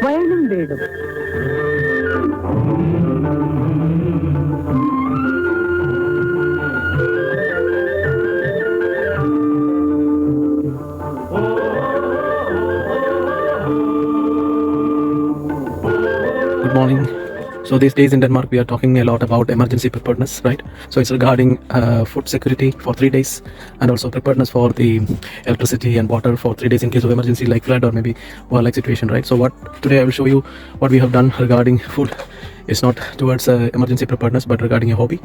വയലും വീടും. Good morning. So these days in Denmark, we are talking a lot about emergency preparedness, right? So it's regarding food security for 3 days, and also preparedness for the electricity and water for 3 days in case of emergency like flood or maybe war-like situation, right? So what today I will show you what we have done regarding food. It's not towards emergency preparedness, but regarding a hobby.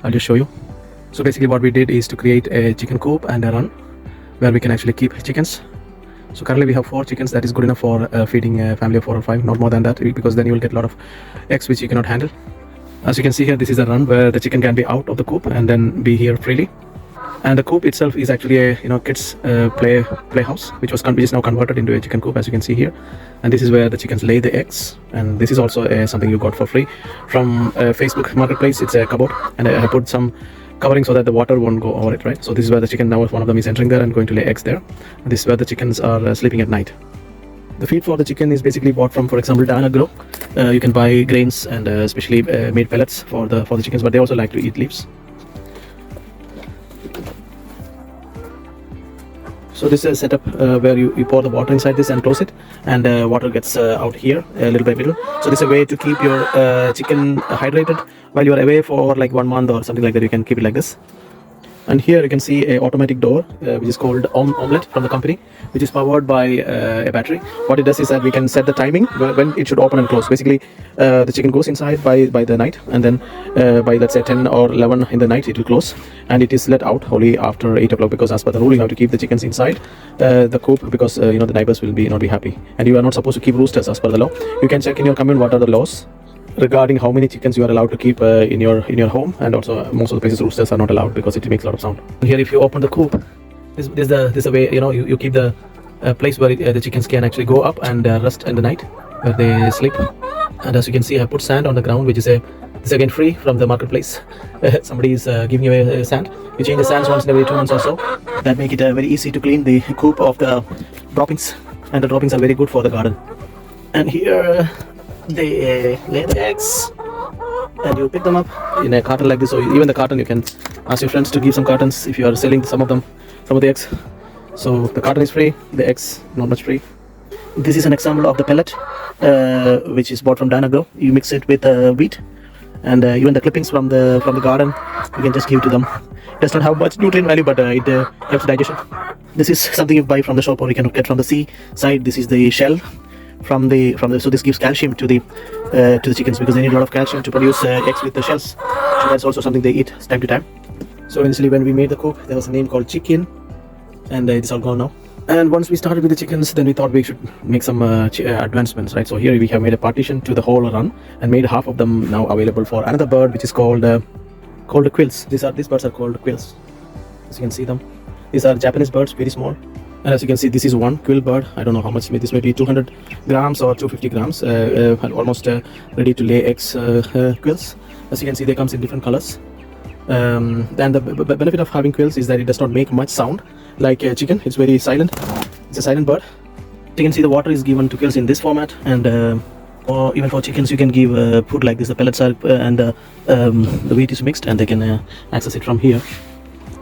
I'll just show you. So basically what we did is to create a chicken coop and a run where we can actually keep chickens. So currently we have 4 chickens. That is good enough for feeding a family of 4 or 5, not more than that, because then you will get a lot of eggs which you cannot handle. As you can see here, this is a run where the chicken can be out of the coop and then be here freely. And the coop itself is actually a kids playhouse, which is now converted into a chicken coop, as you can see here. And this is where the chickens lay the eggs. And this is also something you got for free from Facebook Marketplace. It's a cupboard, and I put some covering so that the water won't go over it, right? So this is where the chicken, now one of them is entering there and going to lay eggs there. And this is where the chickens are sleeping at night. The feed for the chicken is basically bought from, for example, Dan Agro. You can buy grains and specially made pellets for the chickens, but they also like to eat leaves. So this is a setup where you pour the water inside this and close it, and water gets out here little by little. So this is a way to keep your chicken hydrated while you are away for like 1 month or something like that. You can keep it like this. And here you can see a automatic door which is called Omelette from the company, which is powered by a battery. What it does is that we can set the timing when it should open and close. Basically the chicken goes inside by the night, and then by let's say 10 or 11 in the night it will close, and it is let out only after 8 o'clock, because as per the rule you have to keep the chickens inside the coop, because the neighbors will not be happy, and you are not supposed to keep roosters as per the law. You can check in your comment what are the laws regarding how many chickens you are allowed to keep in your home, and also most of the places roosters are not allowed because it makes a lot of sound. Here if you open the coop, this is the way you keep the place where the chickens can actually go up and rest in the night where they sleep. And as you can see, I put sand on the ground, which is again free from the marketplace. Somebody is giving away sand. You change the sands once in every 2 months or so. That make it very easy to clean the coop of the droppings, and the droppings are very good for the garden. And here they lay the eggs, and you pick them up in a carton like this. So even the carton, you can ask your friends to give some cartons if you are selling some of the eggs. So the carton is free, the eggs not much free. This is an example of the pellet which is bought from Dan Agro. You mix it with wheat, and even the clippings from the garden you can just give to them. It does not have much nutrient value, but it helps digestion. This is something you buy from the shop, or you can get from the sea side. This is the shell from the so this gives calcium to the chickens, because they need a lot of calcium to produce eggs with the shells. So that's also something they eat time to time. So initially when we made the coop, there was a name called Chicken, and it's all gone now. And once we started with the chickens, then we thought we should make some advancements, right? So here we have made a partition to the whole run and made half of them now available for another bird, which is called the quails. These birds are called quails. As you can see them, these are Japanese birds, very small. And as you can see, this is one quill bird. I don't know how much. This may be 200 grams or 250 grams. Almost ready to lay eggs quills. As you can see, they comes in different colors. And the benefit of having quills is that it does not make much sound like a chicken. It's very silent. It's a silent bird. You can see the water is given to quills in this format, and or even for chickens you can give food like this. The pellets are and the wheat is mixed, and they can access it from here.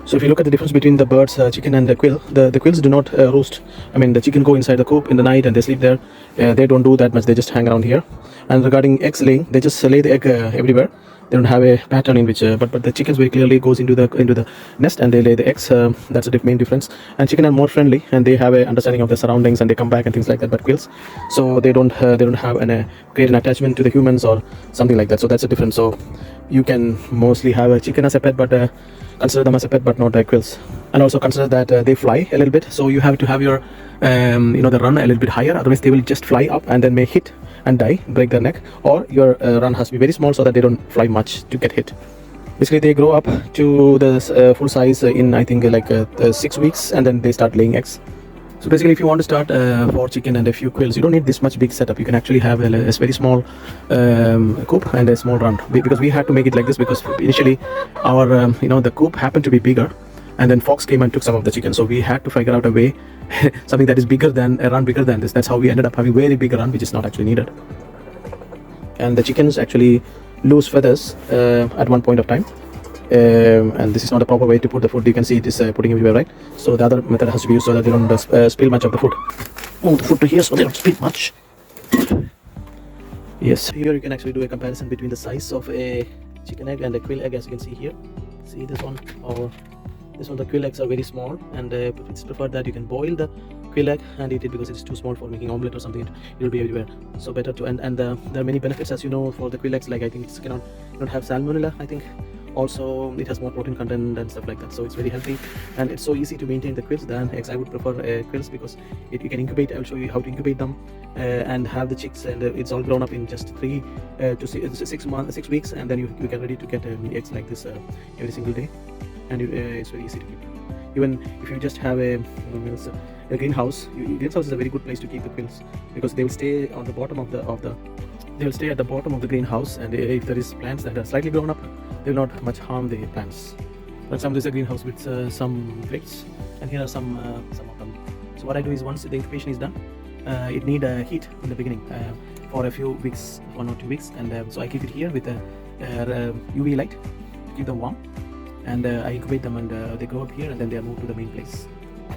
So if you look at the difference between the birds, chicken and the quill, the quills do not roost. I mean, the chicken go inside the coop in the night and they sleep there. They don't do that much. They just hang around here. And regarding eggs laying, they just lay the egg everywhere. They don't have a pattern in which, but the chickens very clearly goes into the nest and they lay the eggs. That's the main difference. And chicken are more friendly, and they have a understanding of the surroundings, and they come back and things like that. But quills, so they don't have create an attachment to the humans or something like that. So that's the difference. So you can mostly have a chicken as a pet, but consider them as a pet, but not like quills. And also consider that they fly a little bit, so you have to have your the run a little bit higher, otherwise they will just fly up and then may hit and die, break their neck. Or your run has to be very small so that they don't fly much to get hit. Basically they grow up to the full size in I think like 6 weeks, and then they start laying eggs. So basically, if you want to start 4 chicken and a few quails, you don't need this much big setup. You can actually have a very small coop and a small run, because we had to make it like this because initially our the coop happened to be bigger, and then fox came and took some of the chicken. So we had to figure out a way, something that is bigger than a run bigger than this. That's how we ended up having very big run, which is not actually needed. And the chickens actually lose feathers at one point of time. And this is not a proper way to put the food. You can see it is putting everywhere, right? So the other method has to be used so that they don't spill much of the food. Move the food to here so they don't spill much. Yes, here you can actually do a comparison between the size of a chicken egg and a quail egg, as you can see here. See this one, or this one, the quail eggs are very small, and it's preferred that you can boil the quail egg and eat it, because it's too small for making omelette or something. It will be everywhere. So better to, and there are many benefits, as you know, for the quail eggs. Like I think it cannot have salmonella, I think. Also, it has more protein content and stuff like that, so it's very healthy, and it's so easy to maintain the quails than eggs. I would prefer quails because you can incubate. I'll show you how to incubate them and have the chicks, and it's all grown up in just 3 to 6 weeks, and then you can ready to get eggs like this every single day, and it's very easy to keep. Even if you just have a greenhouse, greenhouse is a very good place to keep the quails, because they will stay on the bottom of the they will stay at the bottom of the greenhouse, and if there is plants that are slightly grown up, they will not much harm the plants. For example, this is a greenhouse with some grapes, and here are some of them. So what I do is, once the incubation is done, it need heat in the beginning for a few weeks, 1 or 2 weeks, and so I keep it here with a UV light to keep them warm, and I incubate them, and they grow up here, and then they are moved to the main place.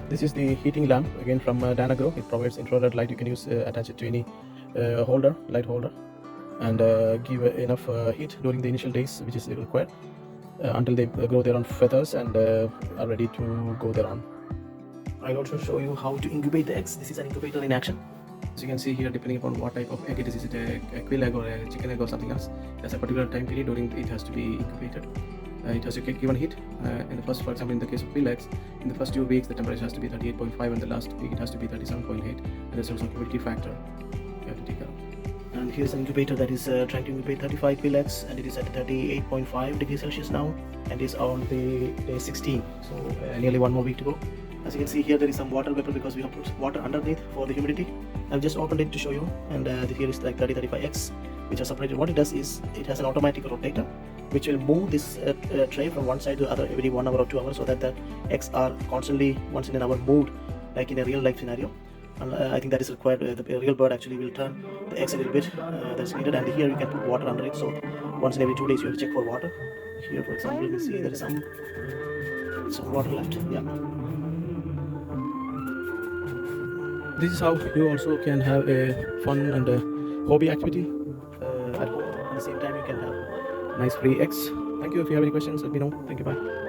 This is the heating lamp, again from Danagrow. It provides infrared light. You can use attach it to any light holder, and give enough heat during the initial days, which is required, until they grow their own feathers and are ready to go their own. I'll also show you how to incubate the eggs. This is an incubator in action. As you can see here, depending upon what type of egg it is it a quail egg or a chicken egg or something else, there's a particular time period during it has to be incubated. It has to get given heat. In the first, for example, in the case of quail eggs, in the first 2 weeks the temperature has to be 38.5, and the last week it has to be 37.8, and there's also a humidity factor you have to take care of. And here's an incubator that is trying to incubate 35 quail eggs, and it is at 38.5 degrees Celsius now, and is on the day 16, so nearly 1 more week to go. As you can see here, there is some water vapor because we have put water underneath for the humidity. I've just opened it to show you, and here is like 35 eggs which are separated. What it does is, it has an automatic rotator which will move this tray from one side to the other every 1 hour or 2 hours, so that the eggs are constantly once in an hour moved, like in a real life scenario. And I think that is required. The real bird actually will turn the eggs a little bit, that's needed, and here you can put water under it, so once in every 2 days you have to check for water. Here, for example, you can see there is some water left. Yeah. This is how you also can have a fun and a hobby activity at home. At the same time, you can have nice free eggs. Thank you. If you have any questions, let me know. Thank you. Bye.